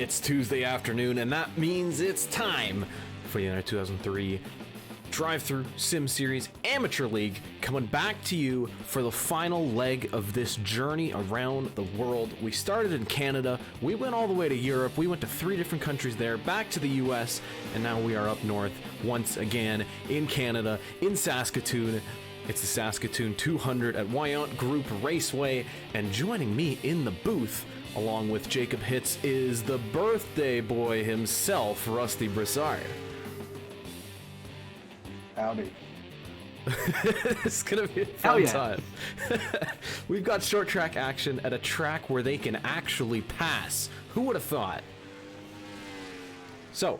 It's Tuesday afternoon, and that means it's time for the 2003 Drive-Thru Sim Series Amateur League, coming back to you for the final leg of this journey around the world. We started in Canada, we went all the way to Europe, we went to 3 different countries there, back to the US, and now we are up north once again in Canada, in Saskatoon. It's the Saskatoon 200 at Wyant Group Raceway, and joining me in the booth, along with Jacob Hitz, is the birthday boy himself, Rusty Broussard. Howdy. It's gonna be a fun time. We've got short track action at a track where they can actually pass. Who would have thought? So,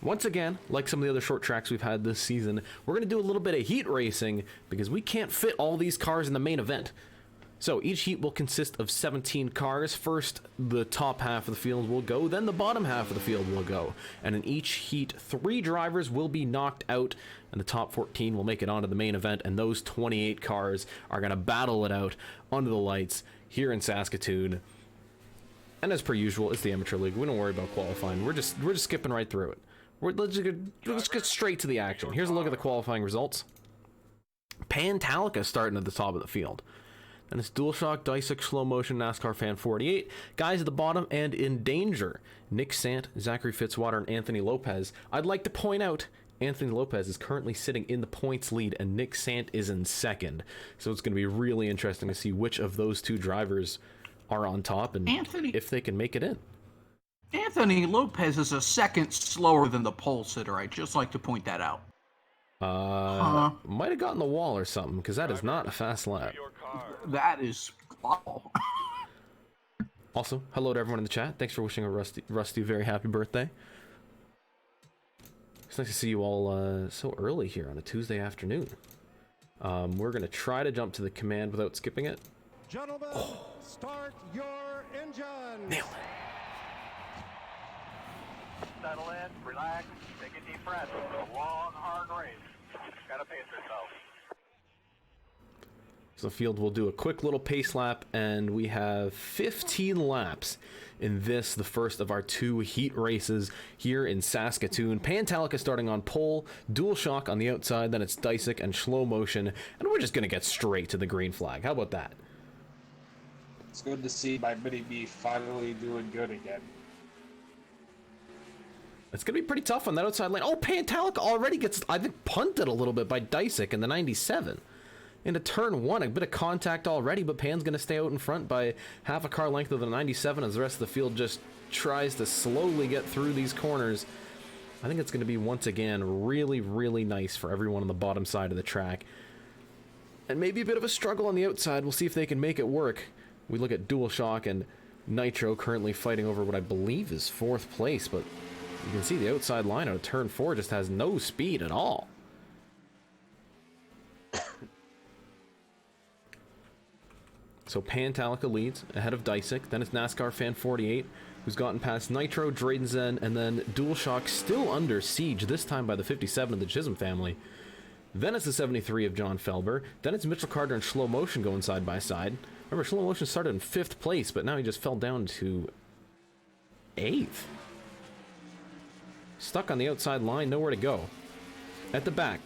once again, like some of the other short tracks we've had this season, we're gonna do a little bit of heat racing because we can't fit all these cars in the main event. So each heat will consist of 17 cars. First, the top half of the field will go, then the bottom half of the field will go. And in each heat, 3 drivers will be knocked out, and the top 14 will make it onto the main event, and those 28 cars are going to battle it out under the lights here in Saskatoon. And as per usual, it's the Amateur League. We don't worry about qualifying. We're just skipping right through it. Let's get straight to the action. Here's a look at the qualifying results. Pantallica starting at the top of the field. And it's DualShock, Dysic, Slow Motion, NASCAR Fan 48. Guys at the bottom and in danger, Nick Sant, Zachary Fitzwater, and Anthony Lopez. I'd like to point out, Anthony Lopez is currently sitting in the points lead, and Nick Sant is in second. So it's going to be really interesting to see which of those 2 drivers are on top and if they can make it in. Anthony Lopez is a second slower than the pole sitter. I'd just like to point that out. Might have gotten the wall or something, because that is not a fast lap. That is awful. Also, hello to everyone in the chat. Thanks for wishing Rusty a very happy birthday. It's nice to see you all so early here on a Tuesday afternoon. We're going to try to jump to the command without skipping it. Gentlemen, start your engine. Nailed it. Settle in, relax, take a deep breath. It's a long, hard race. Gotta pace yourself. So the field will do a quick little pace lap, and we have 15 laps in this, the first of our 2 heat races here in Saskatoon. Pantallica starting on pole, DualShock on the outside, then it's Dysic and Slow Motion, and we're just going to get straight to the green flag. How about that? It's good to see my mini-me finally doing good again. It's going to be pretty tough on that outside lane. Oh, Pantallica already gets, I think, punted a little bit by Dysic in the 97. Into turn 1, a bit of contact already, but Pan's going to stay out in front by half a car length of the 97 as the rest of the field just tries to slowly get through these corners. I think it's going to be, once again, really, really nice for everyone on the bottom side of the track. And maybe a bit of a struggle on the outside. We'll see if they can make it work. We look at DualShock and Nitro currently fighting over what I believe is 4th place, but you can see the outside line out of turn 4 just has no speed at all. So Pantallica leads ahead of Dysic, then it's NASCAR Fan 48, who's gotten past Nitro, Drayden, and then DualShock still under siege, this time by the 57 of the Chisholm family. Then it's the 73 of John Felber, then it's Mitchell Carter and Slow Motion going side by side. Remember, Slow Motion started in 5th place, but now he just fell down to 8th. Stuck on the outside line, nowhere to go. At the back,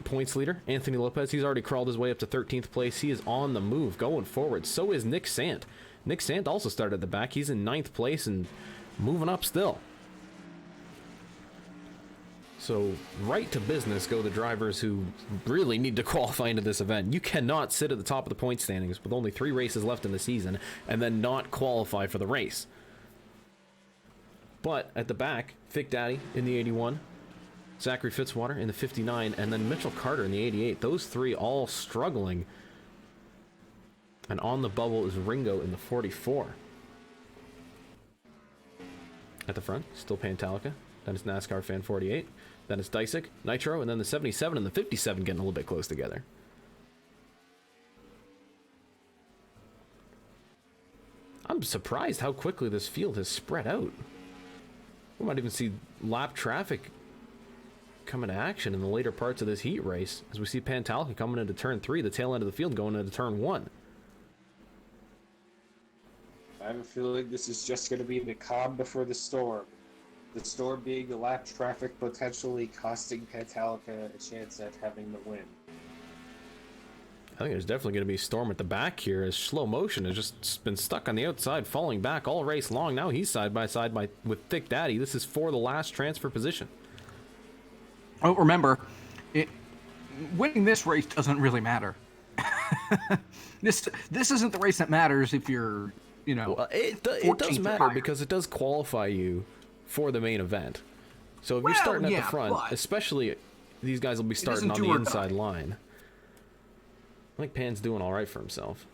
points leader, Anthony Lopez. He's already crawled his way up to 13th place. He is on the move, going forward. So is Nick Sant. Nick Sant also started at the back. He's in 9th place and moving up still. So right to business go the drivers who really need to qualify into this event. You cannot sit at the top of the point standings with only 3 races left in the season and then not qualify for the race. But at the back, Thick Daddy in the 81, Zachary Fitzwater in the 59, and then Mitchell Carter in the 88. Those 3 all struggling. And on the bubble is Ringo in the 44. At the front, still Pantallica. Then it's NASCAR Fan 48. Then it's Dysic, Nitro, and then the 77 and the 57 getting a little bit close together. I'm surprised how quickly this field has spread out. We might even see lap traffic come into action in the later parts of this heat race as we see Pantallica coming into turn 3, the tail end of the field going into turn 1. I have a feeling this is just going to be the calm before the storm. The storm being the lap traffic potentially costing Pantallica a chance at having the win. I think there's definitely going to be a storm at the back here as Slow Motion has just been stuck on the outside, falling back all race long. Now he's side by side with Thick Daddy. This is for the last transfer position. Oh, remember, winning this race doesn't really matter. This isn't the race that matters if you're, you know. Well, it does matter because it does qualify you for the main event. So if you're starting at the front, especially these guys will be starting on the inside line. I think Pan's doing all right for himself.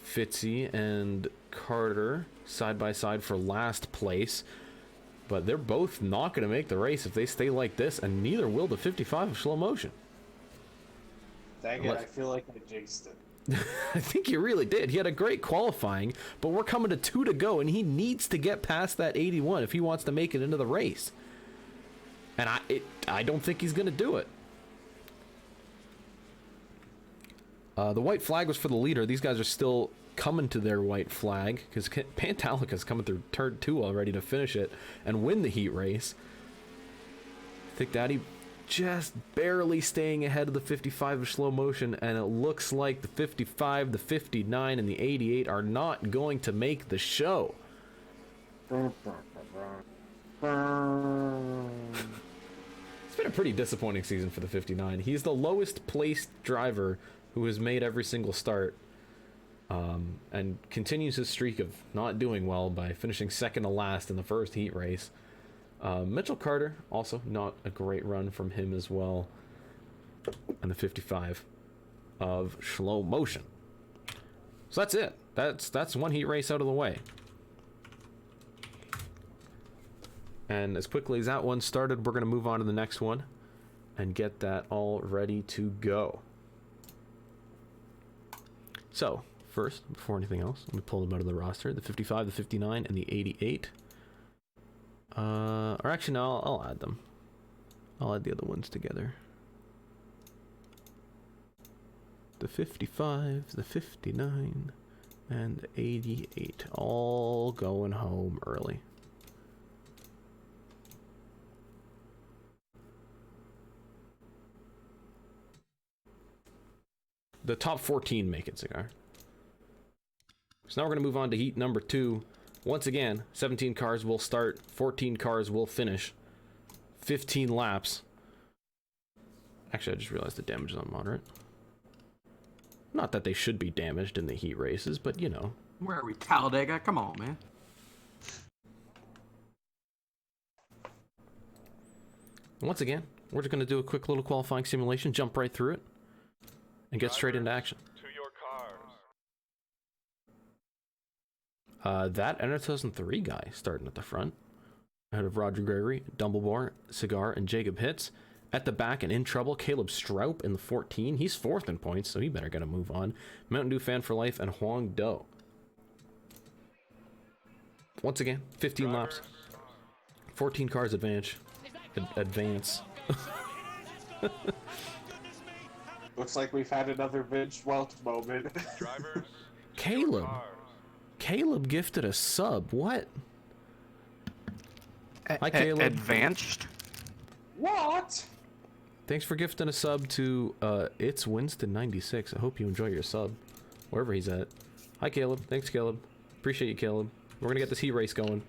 Fitzy and Carter side by side for last place. But they're both not going to make the race if they stay like this, and neither will the 55 of Slow Motion. Dang it, I feel like I jinxed it. I think he really did. He had a great qualifying, but we're coming to 2 to go, and he needs to get past that 81 if he wants to make it into the race. And I don't think he's going to do it. The white flag was for the leader. These guys are still coming to their white flag because Pantallica's coming through turn 2 already to finish it and win the heat race. Thick Daddy just barely staying ahead of the 55 of Slow Motion, and it looks like the 55, the 59, and the 88 are not going to make the show. It's been a pretty disappointing season for the 59. He's the lowest placed driver who has made every single start, and continues his streak of not doing well by finishing second to last in the first heat race. Mitchell Carter, also not a great run from him as well, and the 55 of Slow Motion. So that's it. That's one heat race out of the way. And as quickly as that one started, we're going to move on to the next one and get that all ready to go. So, first, before anything else, let me pull them out of the roster. The 55, the 59, and the 88. Or actually, no, I'll add them. I'll add the other ones together. The 55, the 59, and the 88. All going home early. The top 14 make it, Cigar. So now we're going to move on to heat number 2. Once again, 17 cars will start, 14 cars will finish, 15 laps. Actually, I just realized the damage is on moderate. Not that they should be damaged in the heat races, but you know. Where are we, Talladega? Come on, man. Once again, we're just going to do a quick little qualifying simulation, jump right through it, and get straight into action. To your cars. That and a 2003 guy starting at the front, ahead of Roger Gregory, Dumbledore, Cigar, and Jacob Hitz. At the back and in trouble, Caleb Stroup in the 14. He's 4th in points, so he better get a move on. Mountain Dew fan for life and Huang Do. Once again, 15 laps, 14 cars advance. Looks like we've had another Vince Welch moment. Drivers. Caleb gifted a sub. What? Hi, Caleb. Advanced? What? Thanks for gifting a sub to It's Winston 96. I hope you enjoy your sub, wherever he's at. Hi, Caleb. Thanks, Caleb. Appreciate you, Caleb. We're gonna get this heat race going.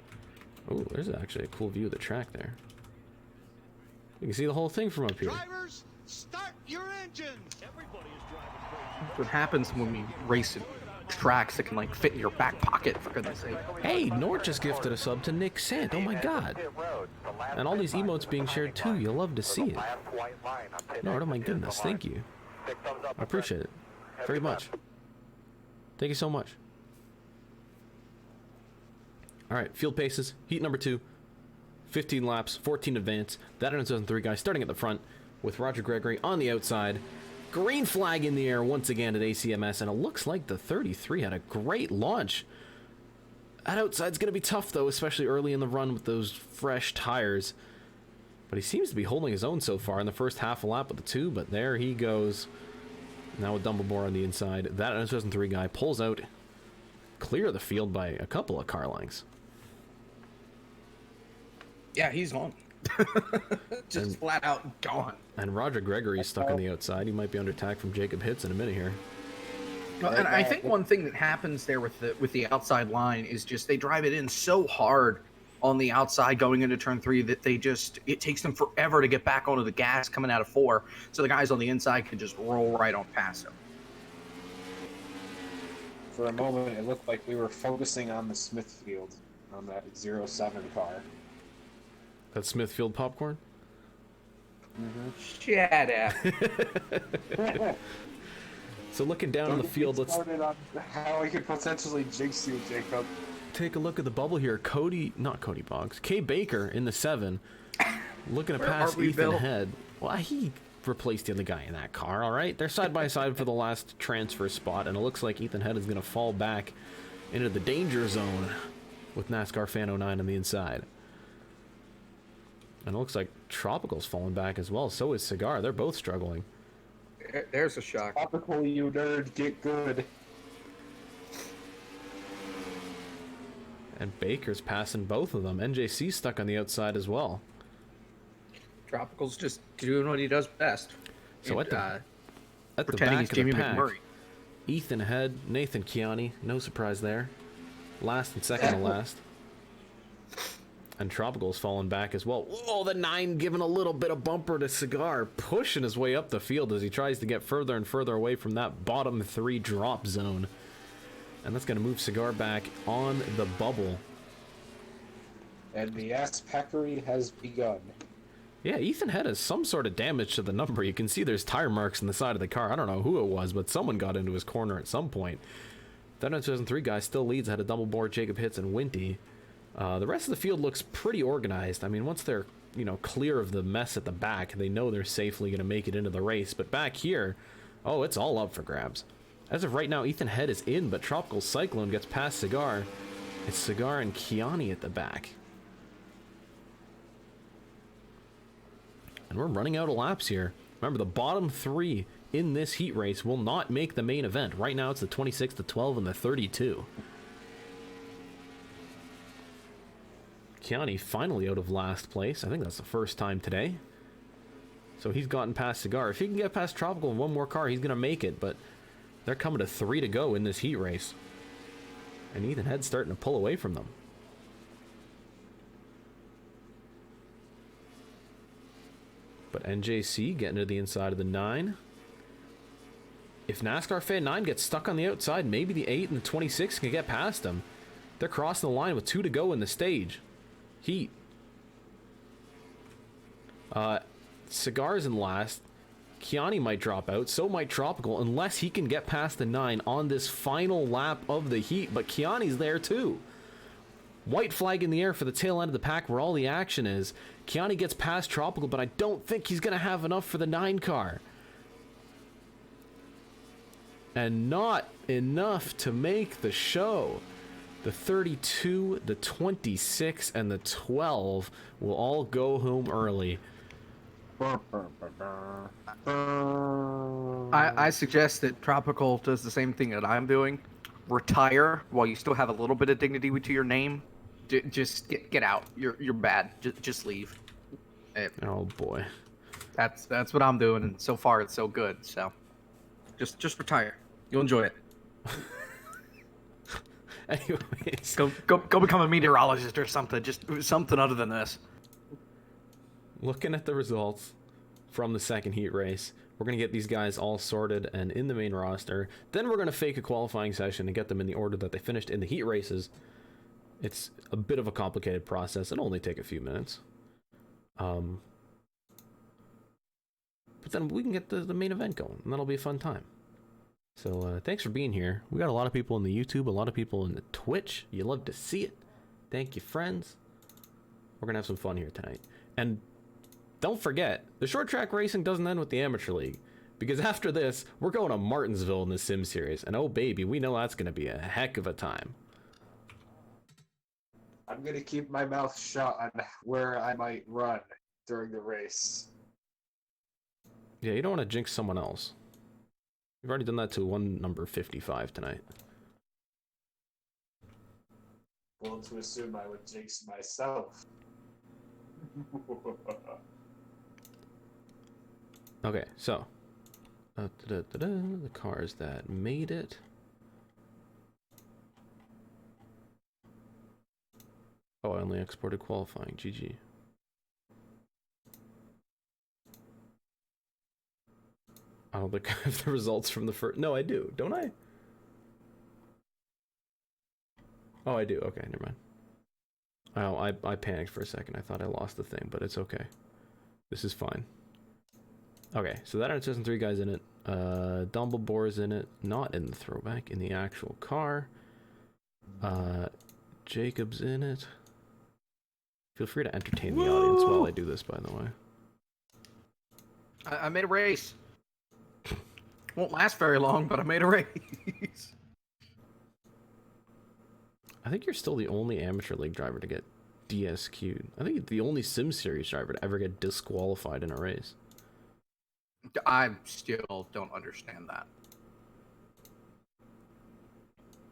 Oh, there's actually a cool view of the track there. You can see the whole thing from up here. Drivers, start your engines. Everybody is driving crazy. That's what happens when we race in tracks that can like fit in your back pocket, for goodness sake. Hey, Nort just gifted a sub to Nick Sant. Oh my god. And all these emotes being shared too. You'll love to see it. Nort, oh my goodness. Thank you. I appreciate it very much. Thank you so much. Alright, field paces. Heat number 2. 15 laps, 14 advance. That and 2003 guy starting at the front with Roger Gregory on the outside. Green flag in the air once again at ACMS, and it looks like the 33 had a great launch. That outside's going to be tough, though, especially early in the run with those fresh tires. But he seems to be holding his own so far in the first half a lap with the 2, but there he goes. Now with Dumbledore on the inside. That 2003 guy pulls out clear the field by a couple of car lengths. Yeah, he's gone. Just flat out gone. And Roger Gregory's stuck on the outside. He might be under attack from Jacob Hitz in a minute here. Well, and I think one thing that happens there with the outside line is just they drive it in so hard on the outside going into turn 3 that it takes them forever to get back onto the gas coming out of 4. So the guys on the inside can just roll right on past them. For a moment, it looked like we were focusing on the Smithfield, on that 07 car. That Smithfield popcorn? Shut up. So looking down on the field, let's started on how I could potentially jinx you, Jacob. take a look at the bubble here. K Baker in the 7, looking to pass Ethan Head. Well, he replaced the other guy in that car, all right? They're side by side for the last transfer spot, and it looks like Ethan Head is going to fall back into the danger zone with NASCAR Fan 09 on the inside. And it looks like Tropical's falling back as well. So is Cigar. They're both struggling. There's a shock. Tropical, you nerd, get good. And Baker's passing both of them. NJC's stuck on the outside as well. Tropical's just doing what he does best. So at the pretending back he's of the Jamie pack, McMurray. Ethan Head, Nathan Chiani, no surprise there. Last and second to last. And Tropical's falling back as well. Whoa, the 9 giving a little bit of bumper to Cigar, pushing his way up the field as he tries to get further and further away from that bottom 3 drop zone. And that's going to move Cigar back on the bubble. And the ass packery has begun. Yeah, Ethan Head has some sort of damage to the number. You can see there's tire marks in the side of the car. I don't know who it was, but someone got into his corner at some point. That 2003 guy still leads ahead of double board, Jacob Hitz, and Winty. The rest of the field looks pretty organized. I mean, once they're, clear of the mess at the back, they know they're safely going to make it into the race. But back here, oh, it's all up for grabs. As of right now, Ethan Head is in, but Tropical Cyclone gets past Cigar. It's Cigar and Chiani at the back. And we're running out of laps here. Remember, the bottom 3 in this heat race will not make the main event. Right now, it's the 26, the 12, and the 32. Chiani finally out of last place. I think that's the first time today. So he's gotten past Cigar. If he can get past Tropical in one more car, he's going to make it. But they're coming to 3 to go in this heat race. And Ethan Head's starting to pull away from them. But NJC getting to the inside of the 9. If NASCAR Fan 9 gets stuck on the outside, maybe the 8 and the 26 can get past them. They're crossing the line with 2 to go in the stage. Heat. Cigar's in last. Chiani might drop out, so might Tropical, unless he can get past the 9 on this final lap of the heat. But Chiani's there too. White flag in the air for the tail end of the pack where all the action is. Chiani gets past Tropical, but I don't think he's going to have enough for the 9 car. And not enough to make the show. The 32, the 26, and the 12 will all go home early. I suggest that Tropical does the same thing that I'm doing. Retire while you still have a little bit of dignity to your name. Just get out. You're bad. Just leave. Oh boy. That's what I'm doing, and so far it's so good. So just retire. You'll enjoy it. Anyways, go become a meteorologist or something. Just something other than this. looking at the results from the second heat race, we're going to get these guys all sorted and in the main roster. Then we're going to fake a qualifying session and get them in the order that they finished in the heat races. It's a bit of a complicated process. It'll only take a few minutes. But then we can get the main event going, and that'll be a fun time. So thanks for being here. We got a lot of people in the YouTube, a lot of people in the Twitch. You love to see it. Thank you, friends. We're going to have some fun here tonight. And don't forget, the short track racing doesn't end with the Amateur League. Because after this, we're going to Martinsville in the Sim Series. And oh baby, we know that's going to be a heck of a time. I'm going to keep my mouth shut on where I might run during the race. Yeah, you don't want to jinx someone else. We've already done that to one number 55 tonight. willing to assume I would jinx myself. Okay, so the cars that made it. Oh, I only exported qualifying. GG. I don't think I have the results from the first. No, I do. Don't I? Oh, I do. Okay, never mind. Oh, I panicked for a second. I thought I lost the thing, but it's okay. This is fine. Okay, so that had 2003 guys in it. Dumbledore's in it. Not in the throwback, in the actual car. Jacob's in it. Feel free to entertain the audience while I do this, by the way. I made a race. Won't last very long, but I made a race. I think you're still the only amateur league driver to get DSQ'd. I think the only Sim Series driver to ever get disqualified in a race. I still don't understand that.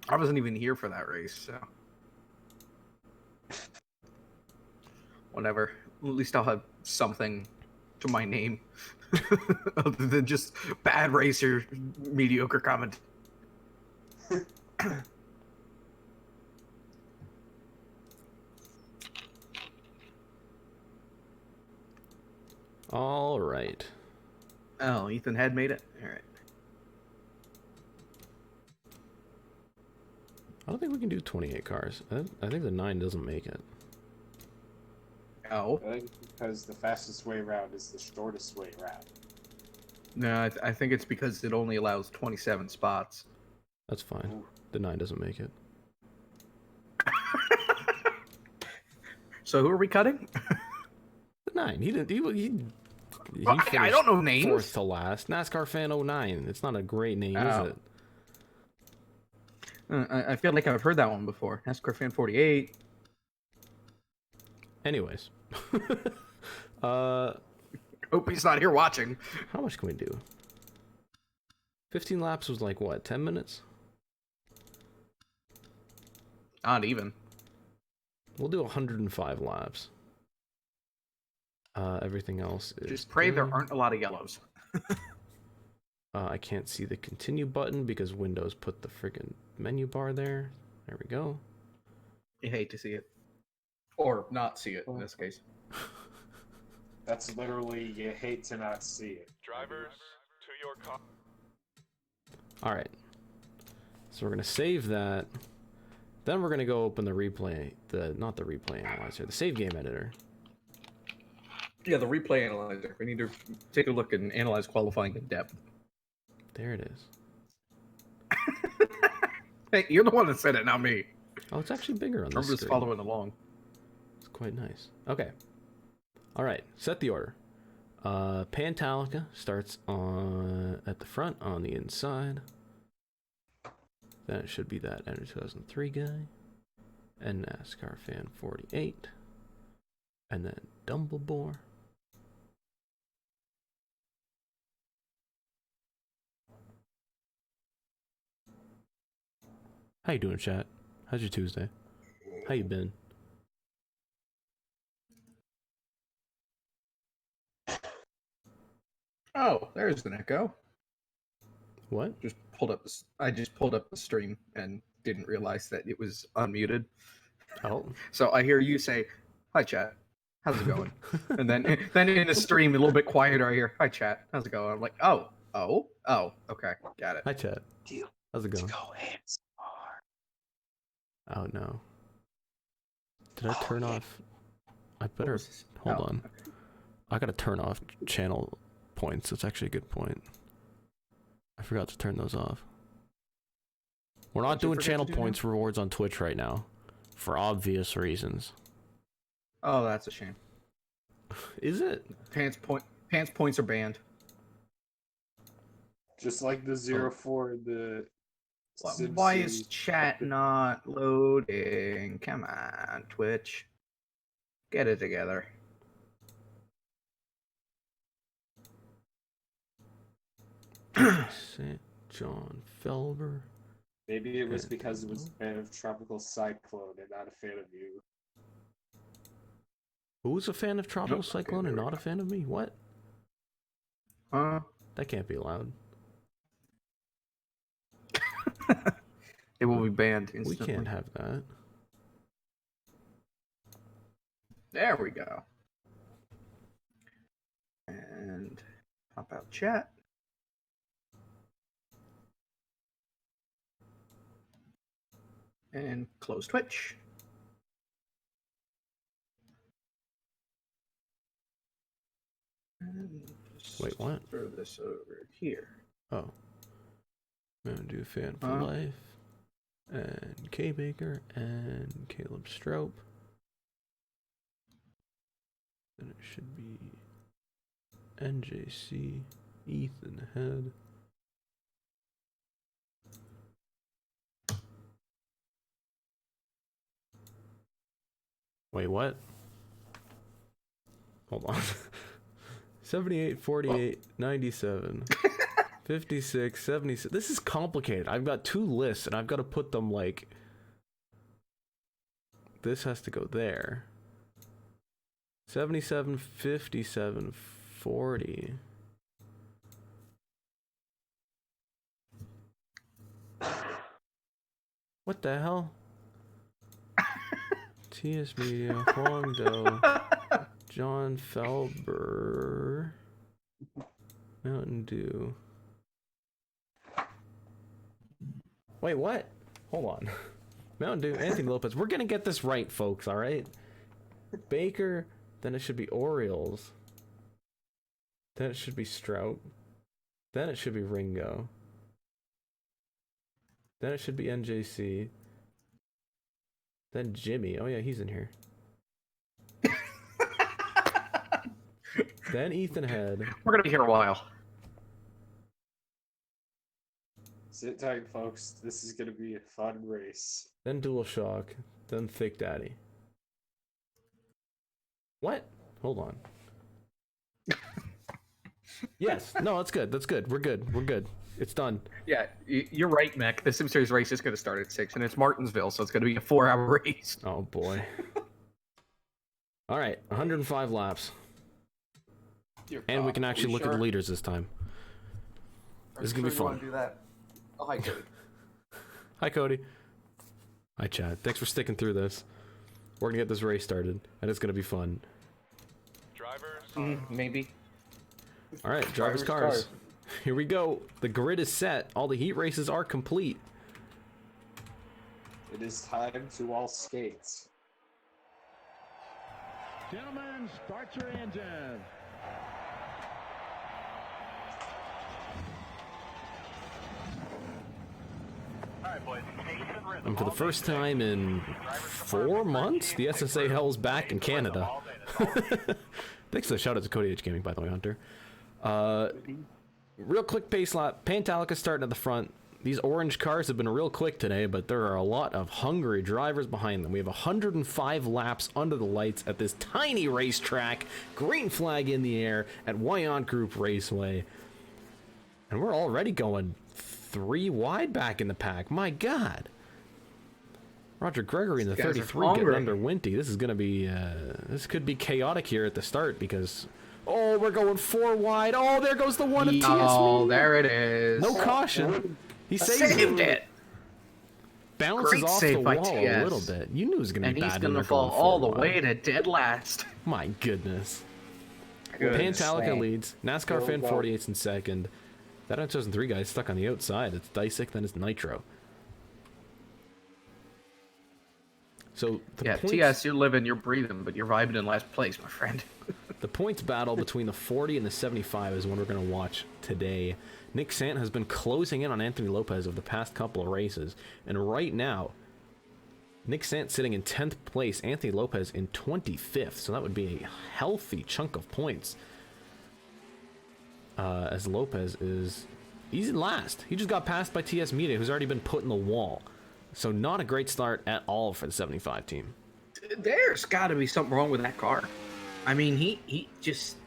I wasn't even here for that race, so... Whatever. At least I'll have something to my name. Other than just bad racer, mediocre comment. All right. Oh, Ethan had made it? Alright. I don't think we can do 28 cars. I think the 9 doesn't make it. Oh. I think because the fastest way around is the shortest way around. No, I think it's because it only allows 27 spots. That's fine. Ooh. The 9 doesn't make it. So who are we cutting? The 9. He didn't. He Well, I finished don't know names. 4th to last. NASCAR fan 09. It's not a great name, Oh. is it? I feel like I've heard that one before. NASCAR fan 48. Anyways. Hope he's not here watching. How much can we do? 15 laps was like, what, 10 minutes? Not even. We'll do 105 laps. Everything else is... Just pray there done. aren't a lot of yellows. I can't see the continue button because Windows put the friggin' menu bar there. There we go. You hate to see it. Or not see it, in this case. That's literally, you hate to not see it. Drivers, to your car. Alright. So we're going to save that. Then we're going to go open the replay. Not the replay analyzer, the save game editor. Yeah, the replay analyzer. We need to take a look and analyze qualifying in depth. There it is. Hey, you're the one that said it, not me. Oh, it's actually bigger on I'm this just screen. following along. It's quite nice. Okay. Alright, set the order. Pantallica starts at the front on the inside. Then it should be that Enter 2003 guy. And NASCAR fan 48. And then Dumbledore. How you doing, chat? How's your Tuesday? How you been? Oh, there's an echo. What? I just pulled up the stream and didn't realize that it was unmuted. Oh. So I hear you say, "Hi, chat. How's it going?" And then in the stream, a little bit quieter, I hear, "Hi, chat. How's it going?" I'm like, oh, okay, got it. Hi, chat. How's it going? Go hands. Oh no. Did I turn off? I better hold on. Okay. I gotta turn off channel points. That's actually a good point. I forgot to turn those off. We're not doing channel points rewards on Twitch right now, for obvious reasons. Oh, that's a shame. Is it? Pants points are banned. Just like the 04, the... Why is chat not loading? Come on, Twitch. Get it together. St. John Felber. Maybe it was because it was a fan of Tropical Cyclone and not a fan of you. Who's a fan of Tropical Cyclone and not a fan of me? What? That can't be allowed. It will be banned instantly. We can't have that. There we go. And pop out chat. And close Twitch. And wait, what? Throw this over here. Oh. I'm gonna do Fan for Life. And K Baker and Caleb Strope. Then it should be NJC, Ethan Head. Wait, what? Hold on. 78, 48, 97, 56, 76. This is complicated. I've got two lists and I've got to put them like... This has to go there. 77, 57, 40. What the hell? TS Media, Huang Do, John Felber, Mountain Dew. Wait, what? Hold on. Mountain Dew, Anthony Lopez. We're gonna get this right, folks, alright? Baker, then it should be Orioles. Then it should be Strout. Then it should be Ringo. Then it should be NJC. Then Jimmy. Oh yeah, he's in here. Then Ethan Head. We're gonna be here a while. Sit tight, folks. This is gonna be a fun race. Then DualShock. Then Thick Daddy. What? Hold on. Yes. No, that's good. That's good. We're good. We're good. It's done. Yeah, you're right, Mech. The Sim Series race is going to start at 6, and it's Martinsville, so it's going to be a 4-hour race. Oh, boy. All right, 105 laps. And we can actually look at the leaders this time. This is going to be fun. Do that? Oh, hi, Cody. Hi, Cody. Hi, Chad. Thanks for sticking through this. We're going to get this race started, and it's going to be fun. Drivers? Maybe. All right, drivers' cars. Here we go. The grid is set. All the heat races are complete. It is time to all skates. Gentlemen, start your engine. All right, boys. Pace and rhythm. And for the first time in 4 months, the SSAL is back in Canada. Thanks for the shout out to CodyHGaming, by the way, Hunter. Real quick pace lap. Pantallica starting at the front. These orange cars have been real quick today, but there are a lot of hungry drivers behind them. We have 105 laps under the lights at this tiny racetrack. Green flag in the air at Wyant Group Raceway. And we're already going 3 wide back in the pack. My God. Roger Gregory in the 33 getting under Winty. This is going to be, this could be chaotic here at the start because... Oh, we're going 4 wide. Oh, there goes the one of TS. Oh, there it is. No caution. He saved it. Bounces Great off save the by wall TS. a little bit. You knew it was going to be bad. And he's going to fall all the way to dead last. My goodness. Good. Pantallica leads. NASCAR Fan 48's in second. That 2003 guy is stuck on the outside. It's Disick, then it's Nitro. So the points, TS, you're living, you're breathing, but you're vibing in last place, my friend. The points battle between the 40 and the 75 is one we're going to watch today. Nick Sant has been closing in on Anthony Lopez over the past couple of races. And right now, Nick Sant sitting in 10th place, Anthony Lopez in 25th. So that would be a healthy chunk of points. As Lopez he's in last. He just got passed by TS Media, who's already been put in the wall. So not a great start at all for the 75 team. There's got to be something wrong with that car. I mean, he just...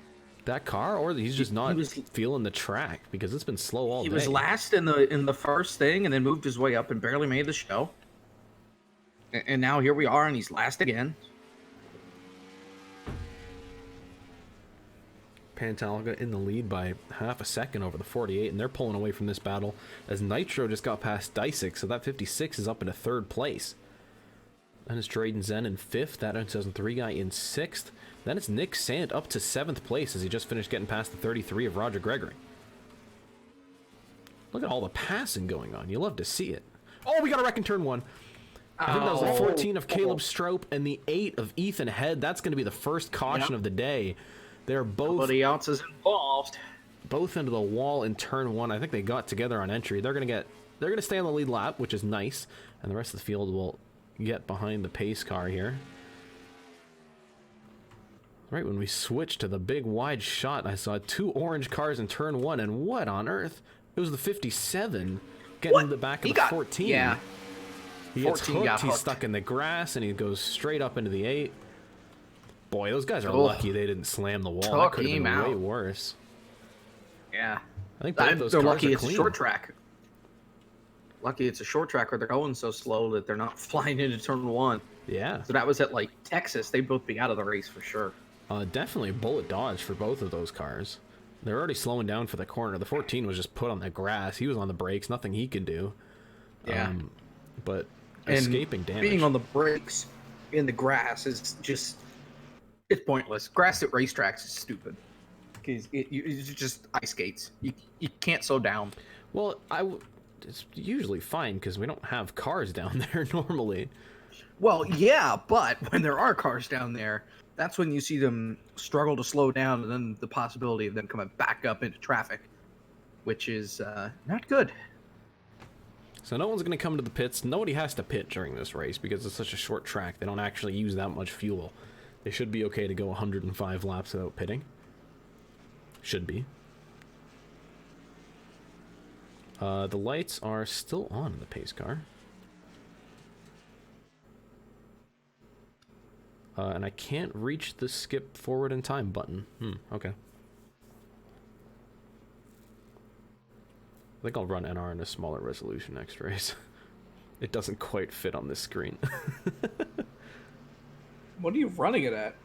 that car, or he's just not feeling the track because it's been slow all day. He was last in the first thing, and then moved his way up and barely made the show. And now here we are, and he's last again. Pantallica in the lead by half a second over the 48, and they're pulling away from this battle as Nitro just got past Dysik, so that 56 is up into third place. Then it's Drayden Zen in fifth, that 2003 guy in sixth. Then it's Nick Sant up to seventh place as he just finished getting past the 33 of Roger Gregory. Look at all the passing going on. You love to see it. Oh, we got a wreck in turn one. I think that was the 14 of Caleb Strope and the 8 of Ethan Head. That's going to be the first caution of the day. They're both... Nobody else is involved. Both into the wall in turn one. I think they got together on entry. They're going to stay on the lead lap, which is nice. And the rest of the field will get behind the pace car here. Right when we switched to the big wide shot, I saw 2 orange cars in turn one, and what on earth? It was the 57 getting in the back of the 14. Yeah. He gets hooked, he's stuck in the grass, and he goes straight up into the 8. Boy, those guys are lucky they didn't slam the wall. That could have been way worse. Yeah. I think both those they're cars lucky are it's clean. a short track. Lucky it's a short track where they're going so slow that they're not flying into turn one. Yeah. So that was at, like, Texas. They'd both be out of the race for sure. Definitely a bullet dodge for both of those cars. They're already slowing down for the corner. The 14 was just put on the grass. He was on the brakes. Nothing he could do. Yeah. But escaping damage. Being on the brakes in the grass is just... It's pointless. Grass at racetracks is stupid. Because it's just ice skates. You can't slow down. Well, it's usually fine because we don't have cars down there normally. Well, yeah, but when there are cars down there, that's when you see them struggle to slow down, and then the possibility of them coming back up into traffic, which is not good. So no one's going to come to the pits. Nobody has to pit during this race because it's such a short track. They don't actually use that much fuel. They should be okay to go 105 laps without pitting. Should be. The lights are still on in the pace car. And I can't reach the skip forward in time button. Okay. I think I'll run NR in a smaller resolution next race. It doesn't quite fit on this screen. What are you running it at?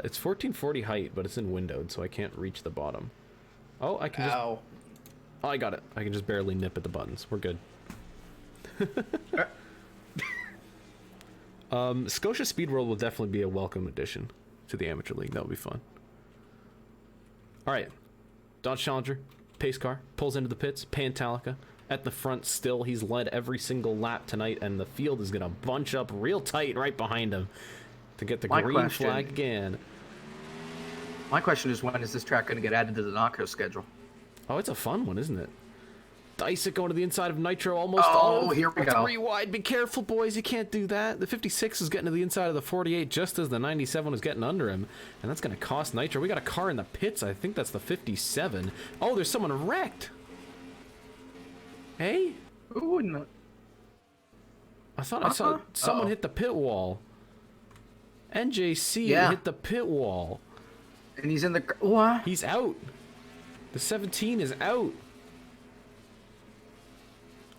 It's 1440 height, but it's in windowed, so I can't reach the bottom. Oh, I can just... Oh, I got it. I can just barely nip at the buttons. We're good. Scotia Speed World will definitely be a welcome addition to the Amateur League. That would be fun. Alright. Dodge Challenger, pace car, pulls into the pits, Pantallica. At the front still, he's led every single lap tonight, and the field is going to bunch up real tight right behind him to get the green flag again. My question is, when is this track going to get added to the Naco schedule? Oh, it's a fun one, isn't it? Dysik going to the inside of Nitro almost. Oh, here we go. 3 wide. Be careful, boys. You can't do that. The 56 is getting to the inside of the 48 just as the 97 was getting under him. And that's going to cost Nitro. We got a car in the pits. I think that's the 57. Oh, there's someone wrecked. Hey? Ooh, no. I thought I saw someone hit the pit wall. NJC hit the pit wall. And he's in the... What? He's out. The 17 is out.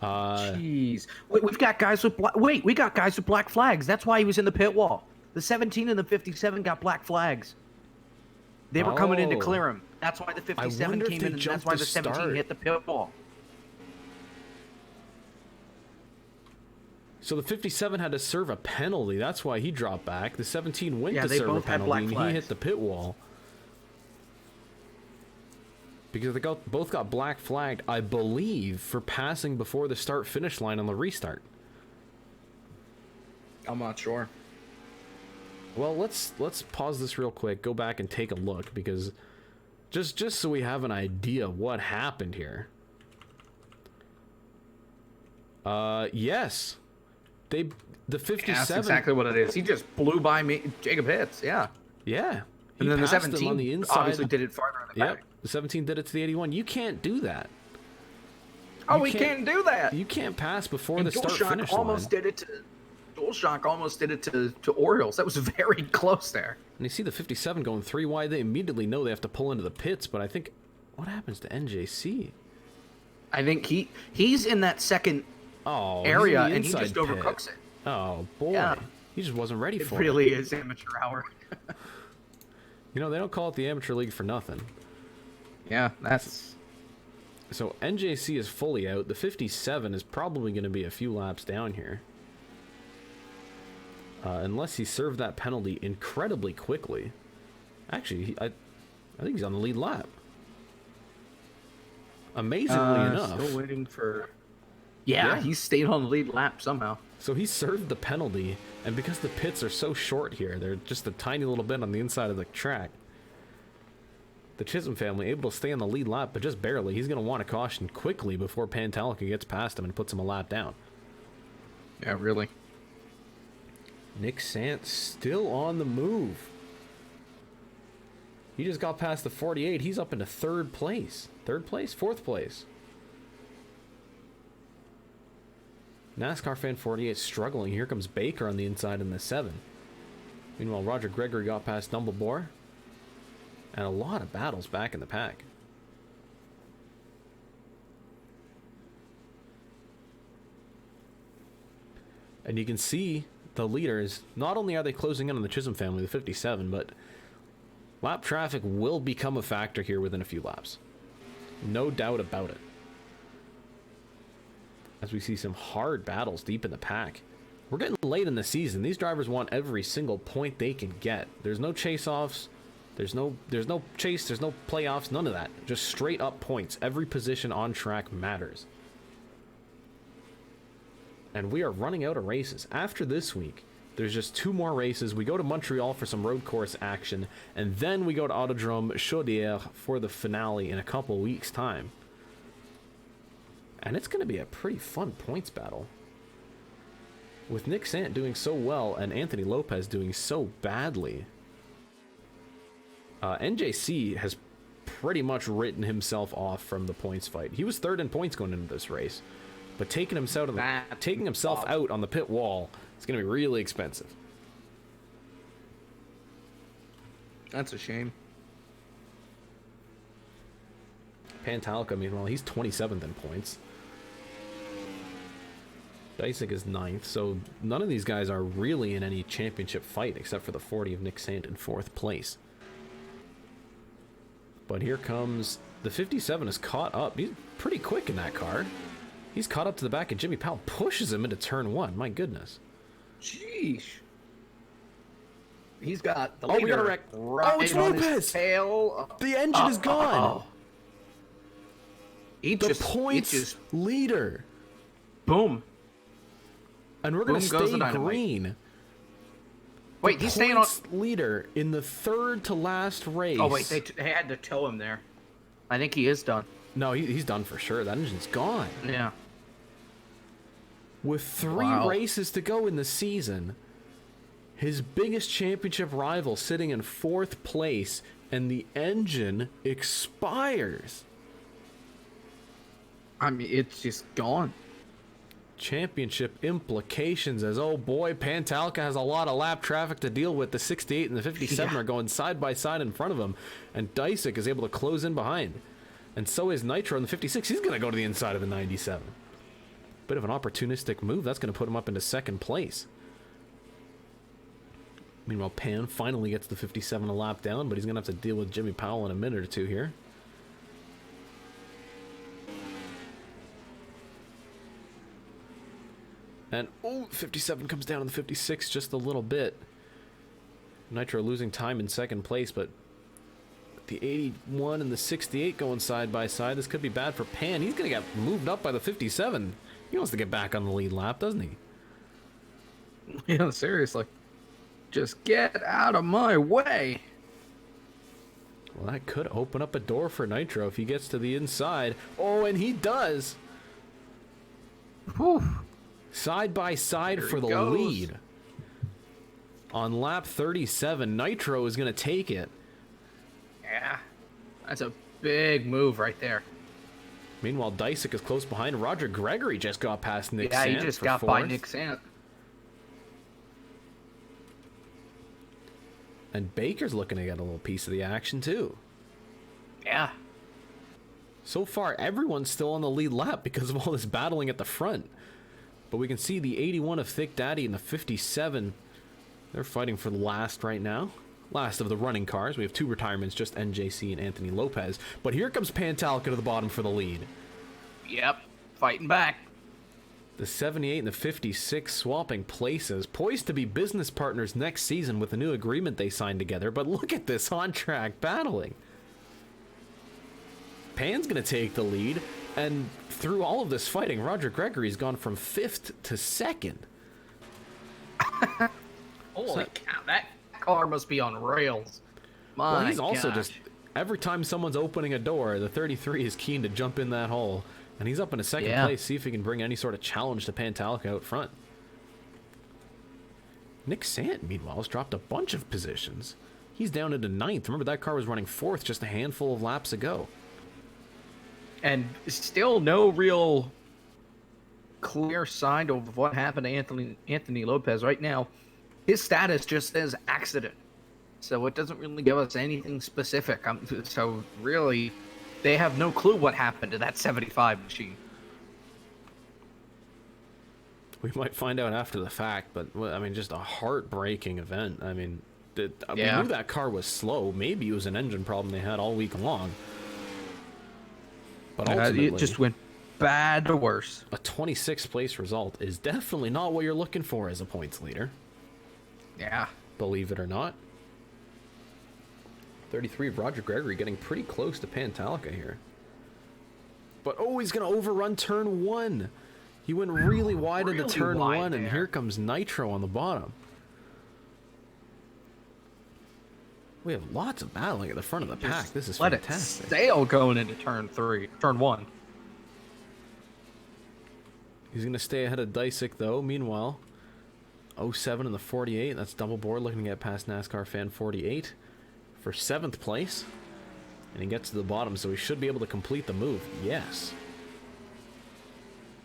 Jeez. Wait, we've got guys with we got guys with black flags. That's why he was in the pit wall. The 17 and the 57 got black flags. They were coming in to clear him. That's why the 57 came in, and that's why the 17 hit the pit wall. So the 57 had to serve a penalty. That's why he dropped back. The 17 went to serve a both had penalty, black and he flags. hit the pit wall. Because they both got black flagged, I believe, for passing before the start-finish line on the restart. I'm not sure. Well, let's pause this real quick, go back and take a look, because just so we have an idea what happened here. Yes. The 57... Yeah, that's exactly what it is. He just blew by me, Jacob Hitz, yeah. Yeah. And then the passed him 17 on the inside. obviously did it farther in the back. The 17 did it to the 81. You can't do that. Oh, we can't do that. You can't pass before And the start-finish line. almost did it to... DualShock almost did it to Orioles. That was very close there. And you see the 57 going 3 wide. They immediately know they have to pull into the pits, but I think... What happens to NJC? I think he's in that second area, and he just overcooks it. Oh, boy. Yeah. He just wasn't ready for it. It really is amateur hour. You know, they don't call it the amateur league for nothing. Yeah, that's... So NJC is fully out. The 57 is probably going to be a few laps down here. Unless he served that penalty incredibly quickly. Actually, I think he's on the lead lap. Amazingly enough. Still waiting for... Yeah, he stayed on the lead lap somehow. So he served the penalty, and because the pits are so short here, they're just a tiny little bit on the inside of the track. The Chisholm family able to stay on the lead lap, but just barely. He's going to want a caution quickly before Pantallica gets past him and puts him a lap down. Yeah, really. Nick Sant still on the move. He just got past the 48. He's up into third place. Third place? Fourth place. NASCAR fan 48 struggling. Here comes Baker on the inside in the 7. Meanwhile, Roger Gregory got past Dumbledore. And a lot of battles back in the pack. And you can see the leaders, not only are they closing in on the Chisholm family, the 57, but lap traffic will become a factor here within a few laps. No doubt about it. As we see some hard battles deep in the pack. We're getting late in the season. These drivers want every single point they can get. There's no chase-offs. There's no chase, there's no playoffs, none of that. Just straight up points. Every position on track matters. And we are running out of races. After this week, there's just 2 more races. We go to Montreal for some road course action, and then we go to Autodrome Chaudière for the finale in a couple weeks' time. And it's going to be a pretty fun points battle. With Nick Sant doing so well and Anthony Lopez doing so badly, NJC has pretty much written himself off from the points fight. He was third in points going into this race, but taking himself out on the pit wall is going to be really expensive. That's a shame. Pantallica, meanwhile, he's 27th in points. Dysick is 9th, so none of these guys are really in any championship fight except for the 40 of Nick Sant in 4th place. But here comes the 57 is caught up. He's pretty quick in that car. He's caught up to the back, and Jimmy Powell pushes him into turn 1. My goodness. Sheesh. He's got the leader. We got a wreck. Right it's on Lopez. his tail. The engine is gone. The points leader. Boom. And we're going to stay the green. Wait, he's staying on leader in the third to last race. Oh wait, they had to tow him there. I think he is done. No, he's done for sure. That engine's gone. Yeah. With 3 races to go in the season, his biggest championship rival sitting in 4th place, and the engine expires. I mean, it's just gone. Championship implications as, oh boy, Pantallica has a lot of lap traffic to deal with. The 68 and the 57 are going side by side in front of him, and Dysick is able to close in behind. And so is Nitro in the 56. He's going to go to the inside of the 97. Bit of an opportunistic move. That's going to put him up into 2nd place. Meanwhile, Pan finally gets the 57 a lap down, but he's going to have to deal with Jimmy Powell in a minute or 2 here. And, 57 comes down on the 56 just a little bit. Nitro losing time in 2nd place, but the 81 and the 68 going side by side. This could be bad for Pan. He's going to get moved up by the 57. He wants to get back on the lead lap, doesn't he? Yeah, seriously. Just get out of my way. Well, that could open up a door for Nitro if he gets to the inside. Oh, and he does. Whew. Side by side Here for the goes. lead. On lap 37, Nitro is going to take it. Yeah. That's a big move right there. Meanwhile, Dysick is close behind. Roger Gregory just got past Nick Sant. Yeah, he just for got by 4th. Nick Sant. And Baker's looking to get a little piece of the action, too. Yeah. So far, everyone's still on the lead lap because of all this battling at the front. But we can see the 81 of Thick Daddy and the 57. They're fighting for last right now. Last of the running cars. We have 2 retirements, just NJC and Anthony Lopez. But here comes Pantallica to the bottom for the lead. Yep. Fighting back. The 78 and the 56 swapping places, poised to be business partners next season with a new agreement they signed together. But look at this on-track battling. Pan's going to take the lead, and through all of this fighting, Roger Gregory's gone from 5th to 2nd. Holy cow, that car must be on rails. Well, he's also just, every time someone's opening a door, the 33 is keen to jump in that hole. And he's up in a second place, see if he can bring any sort of challenge to Pantallica out front. Nick Sant, meanwhile, has dropped a bunch of positions. He's down into 9th. Remember, that car was running 4th just a handful of laps ago. And still no real clear sign of what happened to Anthony Lopez right now. His status just says accident. So it doesn't really give us anything specific. So really, they have no clue what happened to that 75 machine. We might find out after the fact, but I mean, just a heartbreaking event. I mean, we knew that car was slow. Maybe it was an engine problem they had all week long. But ultimately, it just went bad to worse. A 26th place result is definitely not what you're looking for as a points leader. Yeah. Believe it or not. 33 of Roger Gregory getting pretty close to Pantallica here. But, oh, he's going to overrun turn 1. He went really wide into turn 1, and here comes Nitro on the bottom. We have lots of battling at the front of the pack. This is fantastic. SSAL going into turn 1. He's going to stay ahead of Disick, though. Meanwhile, 07 and the 48. That's double board looking to get past NASCAR fan 48 for 7th place. And he gets to the bottom, so he should be able to complete the move. Yes.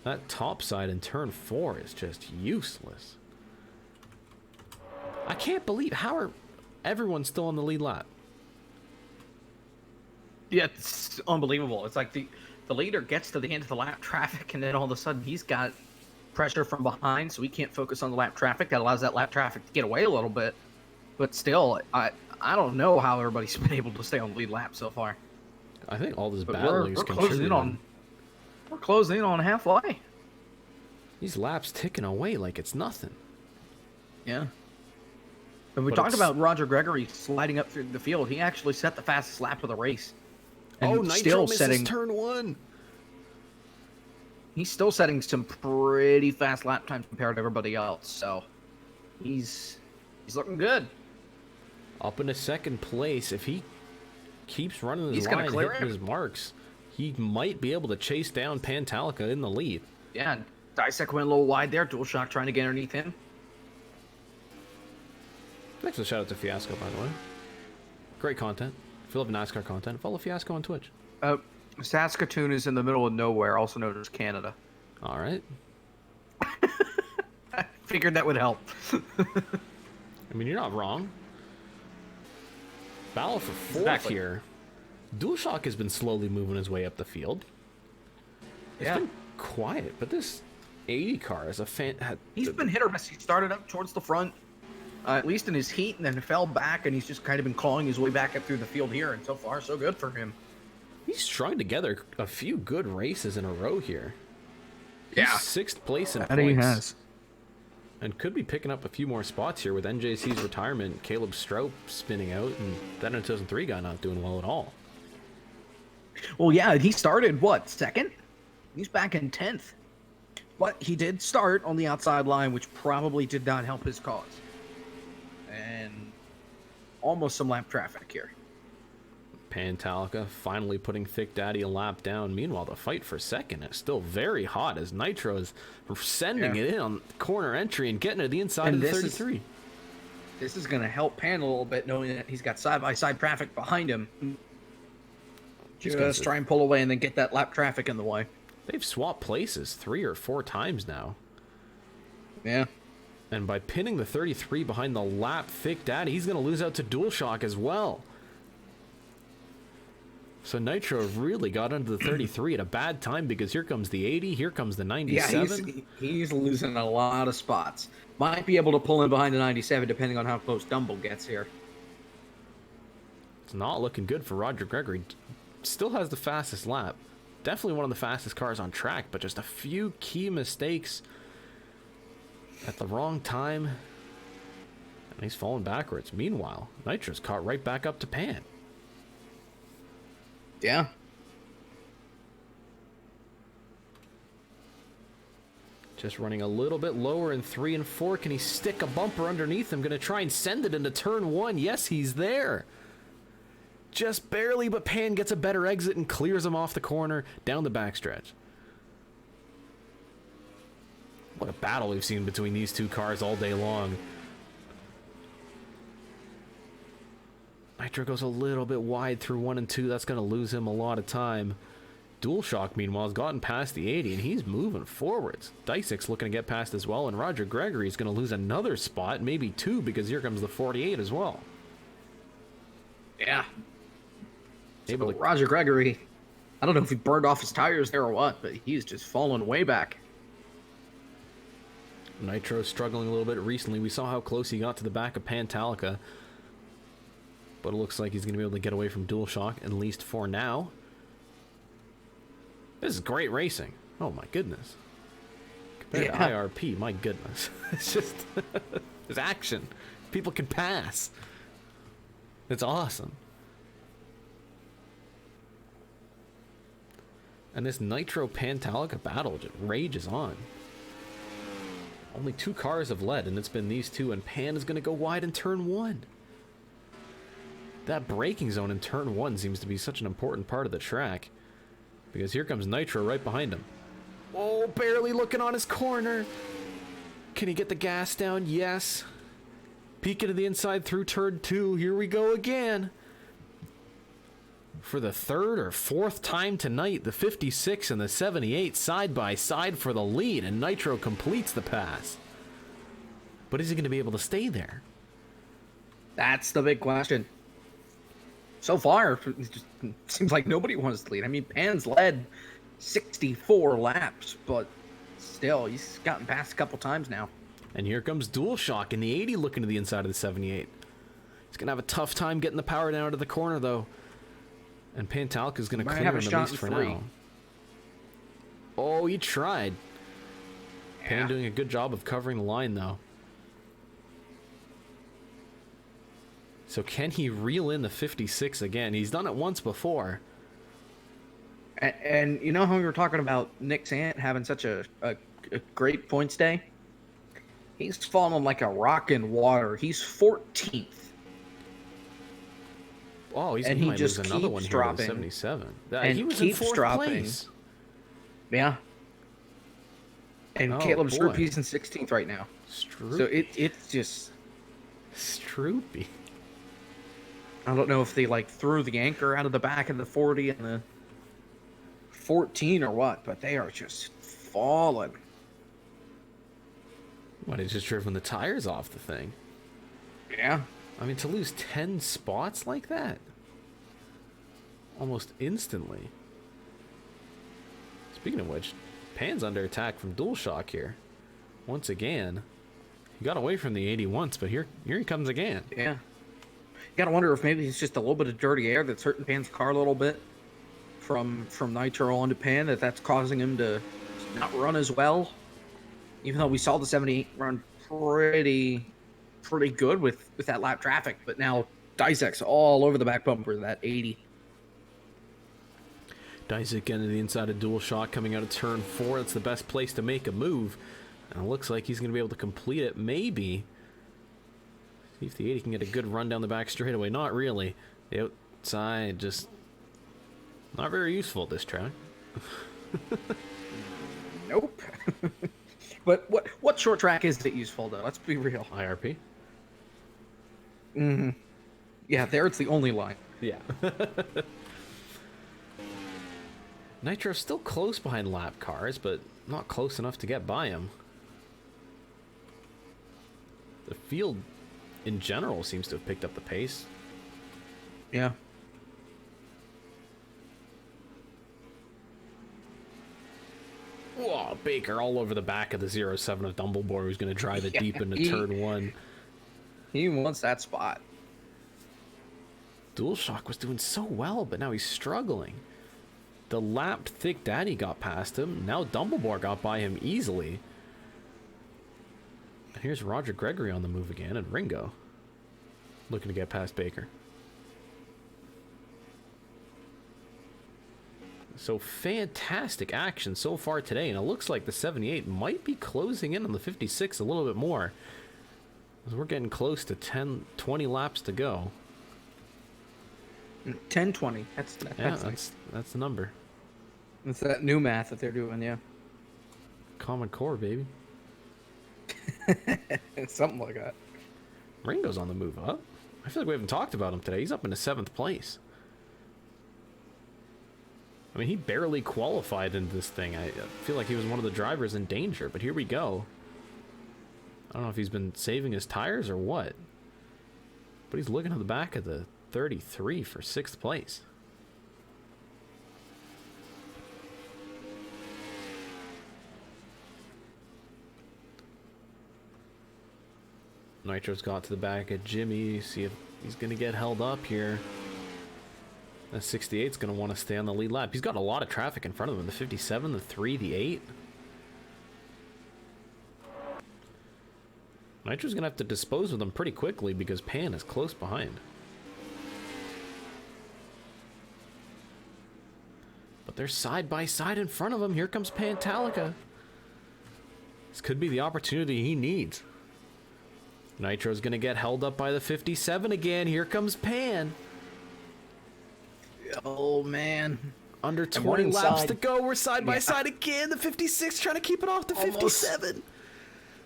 That top side in turn 4 is just useless. I can't believe how are everyone still on the lead lap. Yeah, it's unbelievable. It's like the leader gets to the end of the lap traffic, and then all of a sudden he's got pressure from behind, so he can't focus on the lap traffic. That allows that lap traffic to get away a little bit. But still, I don't know how everybody's been able to stay on the lead lap so far. I think all this battling is contributing. We're closing in on halfway. These laps ticking away like it's nothing. Yeah. And we talked about Roger Gregory sliding up through the field. He actually set the fastest lap of the race. And Nitro misses turn 1. He's still setting some pretty fast lap times compared to everybody else. So he's looking good. Up into 2nd place. If he keeps running his line, hitting his marks, he might be able to chase down Pantallica in the lead. Yeah, Disick went a little wide there. DualShock trying to get underneath him. Thanks for the shout out to Fiasco, by the way. Great content. If you love NASCAR content, follow Fiasco on Twitch. Saskatoon is in the middle of nowhere, also known as Canada. All right. I figured that would help. I mean, you're not wrong. Battle for 4th here. DualShock has been slowly moving his way up the field. It's been quiet, but this 80 car is a He's been hit or miss. He started up towards the front, at least in his heat, and then fell back, and he's just kind of been clawing his way back up through the field here, and so far, so good for him. He's strung together a few good races in a row here. Yeah. He's 6th place in points. He has. And could be picking up a few more spots here with NJC's retirement, Caleb Stroop spinning out, and that 2003 guy not doing well at all. Well, yeah, he started, what, 2nd? He's back in 10th. But he did start on the outside line, which probably did not help his cause. And almost some lap traffic here. Pantallica finally putting Thick Daddy a lap down. Meanwhile, the fight for 2nd is still very hot as Nitro is sending it in on corner entry and getting to the inside of the 33. This is going to help Pan a little bit, knowing that he's got side-by-side traffic behind him. Just try and pull away and then get that lap traffic in the way. They've swapped places 3 or 4 times now. Yeah. And by pinning the 33 behind the lap Thick Daddy, he's going to lose out to DualShock as well. So Nitro really got under the 33 at a bad time, because here comes the 80, here comes the 97. Yeah, he's losing a lot of spots. Might be able to pull in behind the 97 depending on how close Dumble gets here. It's not looking good for Roger Gregory. Still has the fastest lap. Definitely one of the fastest cars on track, but just a few key mistakes at the wrong time. And he's falling backwards. Meanwhile, Nitro's caught right back up to Pan. Yeah. Just running a little bit lower in 3 and 4. Can he stick a bumper underneath him? Going to try and send it into turn 1. Yes, he's there. Just barely, but Pan gets a better exit and clears him off the corner down the backstretch. What a battle we've seen between these two cars all day long. Nitro goes a little bit wide through 1 and 2. That's going to lose him a lot of time. DualShock, meanwhile, has gotten past the 80, and he's moving forwards. Dysic's looking to get past as well, and Roger Gregory is going to lose another spot, maybe 2, because here comes the 48 as well. Yeah. Able So to... Roger Gregory, I don't know if he burned off his tires there or what, but he's just fallen way back. Nitro struggling a little bit recently. We saw how close he got to the back of Pantallica, but it looks like he's going to be able to get away from DualShock, at least for now. This is great racing. Oh my goodness. Compared to IRP, my goodness. It's just... there's action. People can pass. It's awesome. And this Nitro Pantallica battle just rages on. Only 2 cars have led, and it's been these two, and Pan is going to go wide in turn 1. That braking zone in turn 1 seems to be such an important part of the track, because here comes Nitro right behind him. Oh, barely looking on his corner. Can he get the gas down? Yes. Peeking to the inside through turn 2. Here we go again. For the 3rd or 4th time tonight, the 56 and the 78 side by side for the lead, and Nitro completes the pass. But is he going to be able to stay there? That's the big question. So far, it just seems like nobody wants to lead. I mean, Pan's led 64 laps, but still, he's gotten past a couple times now. And here comes DualShock in the 80 looking to the inside of the 78. He's going to have a tough time getting the power down to the corner, though. And Pantallica is going to clear him at least for now. Oh, he tried. Yeah. Pan doing a good job of covering the line, though. So can he reel in the 56 again? He's done it once before. And you know how we were talking about Nick Sant having such a great points day? He's fallen like a rock in water. He's 14th. Oh, he might lose another one here to 77. And he was keeps in 4th dropping. place. Yeah. And Oh, Caleb boy. Stroopy's in 16th right now. So it's just... Stroopy. I don't know if they like threw the anchor out of the back of the 40 and the 14 or what, but they are just falling. What, he's just driven the tires off the thing? Yeah. I mean, to lose 10 spots like that? Almost instantly. Speaking of which, Pan's under attack from DualShock here. Once again. He got away from the 80 once, but here he comes again. Yeah. You gotta wonder if maybe it's just a little bit of dirty air that's hurting Pan's car a little bit from Nitro onto Pan, that's causing him to not run as well. Even though we saw the 78 run pretty good with that lap traffic, but now Dysic's all over the back bumper of that 80. Dysic getting to the inside of DualShock coming out of turn 4. That's the best place to make a move. And it looks like he's going to be able to complete it, maybe. See if the 80 can get a good run down the back straightaway. Not really. The outside just not very useful at this track. Nope. But what short track is it useful, though? Let's be real. IRP? Mm-hmm. Yeah, there it's the only line. Yeah. Nitro's still close behind lap cars, but not close enough to get by him. The field, in general, seems to have picked up the pace. Yeah. Whoa, Baker all over the back of the 07 of Dumbledore, who's going to drive it deep into turn 1. He wants that spot. DualShock was doing so well, but now he's struggling. The lapped Thick Daddy got past him. Now Dumbledore got by him easily. And here's Roger Gregory on the move again, and Ringo looking to get past Baker. So fantastic action so far today, and it looks like the 78 might be closing in on the 56 a little bit more, as we're getting close to 20 laps to go. 10:20. That's the number. It's that new math that they're doing, yeah. Common Core, baby. Something like that. Ringo's on the move up. I feel like we haven't talked about him today. He's up into 7th place. I mean, he barely qualified into this thing. I feel like he was one of the drivers in danger, but here we go. I don't know if he's been saving his tires or what, but he's looking at the back of the 33 for 6th place. Nitro's got to the back of Jimmy. See if he's going to get held up here. The 68's going to want to stay on the lead lap. He's got a lot of traffic in front of him. The 57, the 3, the 8. Nitro's going to have to dispose of them pretty quickly because Pan is close behind. But they're side by side in front of him. Here comes Pantallica. This could be the opportunity he needs. Nitro's going to get held up by the 57 again. Here comes Pan. Oh, man. Under 20 laps to go. We're side by side again. The 56 trying to keep it off the 57.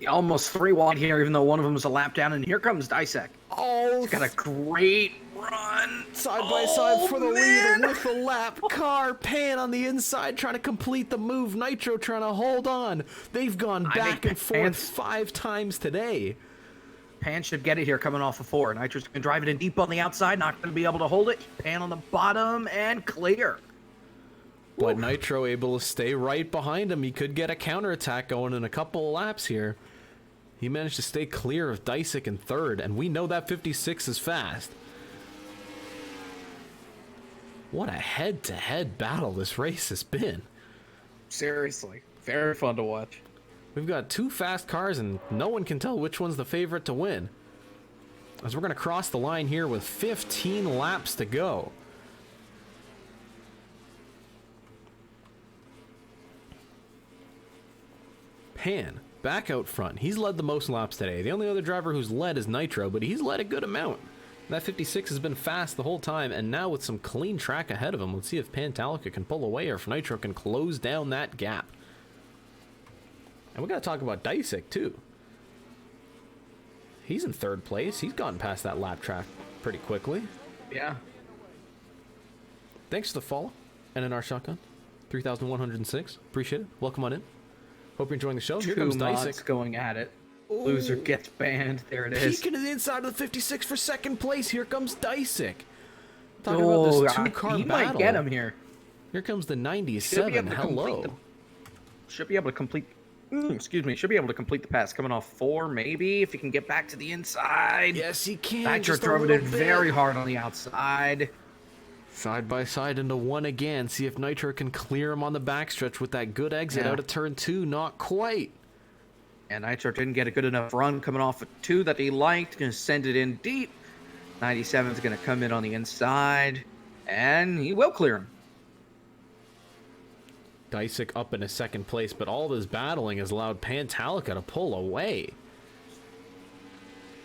Almost 3 wide here, even though one of them is a lap down. And here comes Dissect. Oh, he's got a great run. Side by side for the lead with the lap car. Pan on the inside trying to complete the move. Nitro trying to hold on. They've gone back and forth 5 times today. Pan should get it here coming off of 4. Nitro's going to drive it in deep on the outside. Not going to be able to hold it. Pan on the bottom and clear. But Nitro able to stay right behind him. He could get a counterattack going in a couple of laps here. He managed to stay clear of Disick in 3rd, and we know that 56 is fast. What a head-to-head battle this race has been. Seriously. Very fun to watch. We've got 2 fast cars, and no one can tell which one's the favorite to win. As we're going to cross the line here with 15 laps to go. Pan, back out front. He's led the most laps today. The only other driver who's led is Nitro, but he's led a good amount. That 56 has been fast the whole time, and now with some clean track ahead of him, let's see if Pantallica can pull away or if Nitro can close down that gap. And we got to talk about Disick, too. He's in 3rd place. He's gotten past that lap track pretty quickly. Yeah. Thanks for the follow. NNR Shotgun. 3,106. Appreciate it. Welcome on in. Hope you're enjoying the show. Here comes Disick. Going at it. Ooh. Loser gets banned. There it is. Peeking to the inside of the 56 for 2nd place. Here comes Disick. Talking about this 2-car battle. He might get him here. Here comes the 97. Hello. Should be able to complete... excuse me, should be able to complete the pass coming off 4, maybe, if he can get back to the inside. Yes, he can. Nitro drove it in very hard on the outside. Side by side into 1 again. See if Nitro can clear him on the backstretch with that good exit out of turn 2. Not quite. And Nitro didn't get a good enough run coming off of 2 that he liked. Going to send it in deep. 97 is going to come in on the inside. And he will clear him. Disick up in a 2nd place, but all this battling has allowed Pantallica to pull away.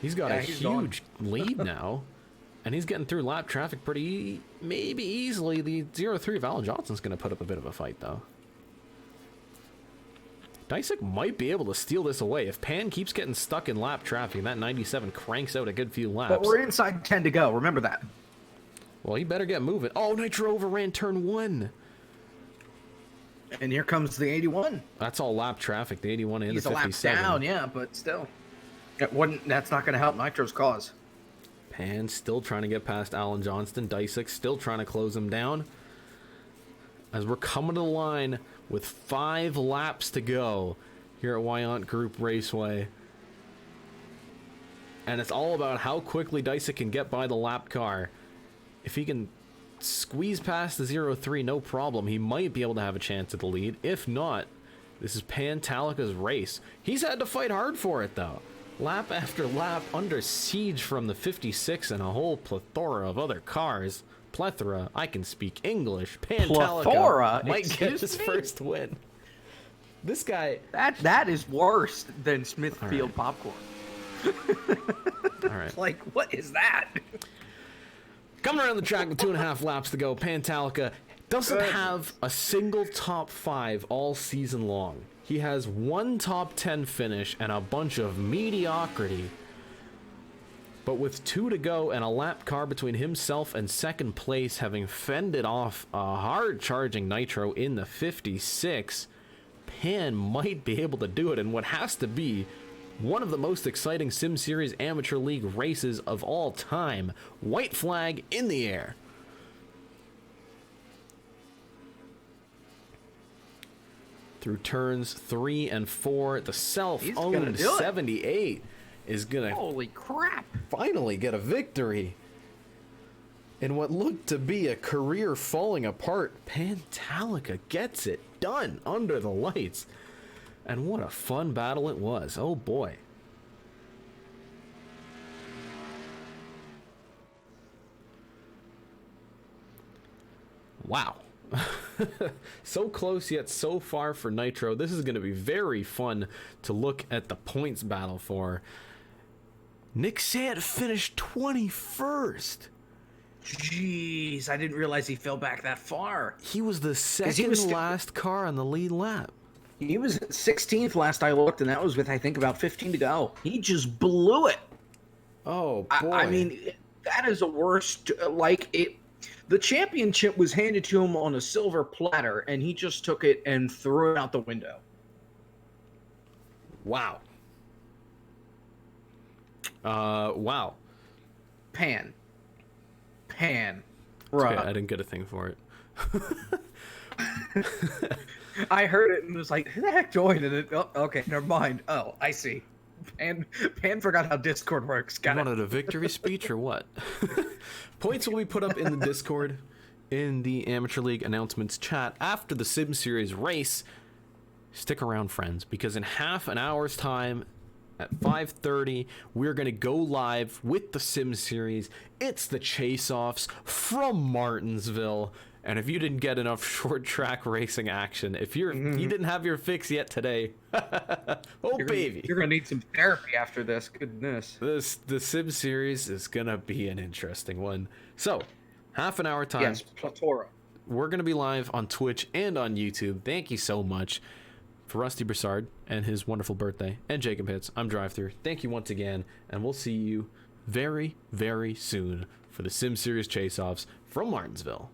He's got a huge lead now, and he's getting through lap traffic pretty, maybe easily. The 03 of Alan Johnson's going to put up a bit of a fight, though. Disick might be able to steal this away. If Pan keeps getting stuck in lap traffic and that 97 cranks out a good few laps. But we're inside 10 to go, remember that. Well, he better get moving. Oh, Nitro overran turn 1. And here comes the 81. That's all lap traffic, the 81 and He's the 57. He's a lap down, yeah, but still. That's not going to help Nitro's cause. Pan still trying to get past Alan Johnston. Dysik still trying to close him down. As we're coming to the line with 5 laps to go here at Wyant Group Raceway. And it's all about how quickly Dysik can get by the lap car. If he can squeeze past the 0-3, no problem. He might be able to have a chance at the lead. If not, this is Pantallica's race. He's had to fight hard for it, though. Lap after lap, under siege from the 56 and a whole plethora of other cars. Plethora, I can speak English. Pantallica might get his first win. This guy... That is worse than Smithfield popcorn. All right. Like, what is that? Coming around the track with 2.5 laps to go, Pantallica doesn't have a single top 5 all season long. He has 1 top 10 finish and a bunch of mediocrity. But with 2 to go and a lap car between himself and second place, having fended off a hard-charging Nitro in the 56, Pan might be able to do it in what has to be one of the most exciting Sim Series Amateur League races of all time. White flag in the air. Through turns 3 and 4, the self-owned 78 is gonna holy crap finally get a victory in what looked to be a career falling apart. Pantallica gets it done under the lights, and what a fun battle it was. Oh boy. Wow. So close yet so far for Nitro. This is going to be very fun to look at the points battle for. Nick Sant finished 21st. Jeez, I didn't realize he fell back that far. He was the second last car on the lead lap. He was 16th last I looked, and that was with, I think, about 15 to go. He just blew it. Oh, boy. I mean, that is a worst, like, it. The championship was handed to him on a silver platter, and he just took it and threw it out the window. Wow. Wow. Pan. Okay, I didn't get a thing for it. I heard it and was like, who the heck joined it? Oh, okay, never mind. Oh, I see. Pan forgot how Discord works. You wanted a victory speech or what? Points will be put up in the Discord in the Amateur League announcements chat after the Sim Series race. Stick around, friends, because in half an hour's time at 5:30, we're going to go live with the Sim Series. It's the Chase-Offs from Martinsville. And if you didn't get enough short track racing action, if you didn't have your fix yet today, baby, you're gonna need some therapy after this. Goodness, the Sim Series is gonna be an interesting one. So, half an hour time. Yes, Platora. We're gonna be live on Twitch and on YouTube. Thank you so much for Rusty Broussard and his wonderful birthday, and Jacob Hits. I'm Drive-Thru. Thank you once again, and we'll see you very, very soon for the Sim Series Chase-Offs from Martinsville.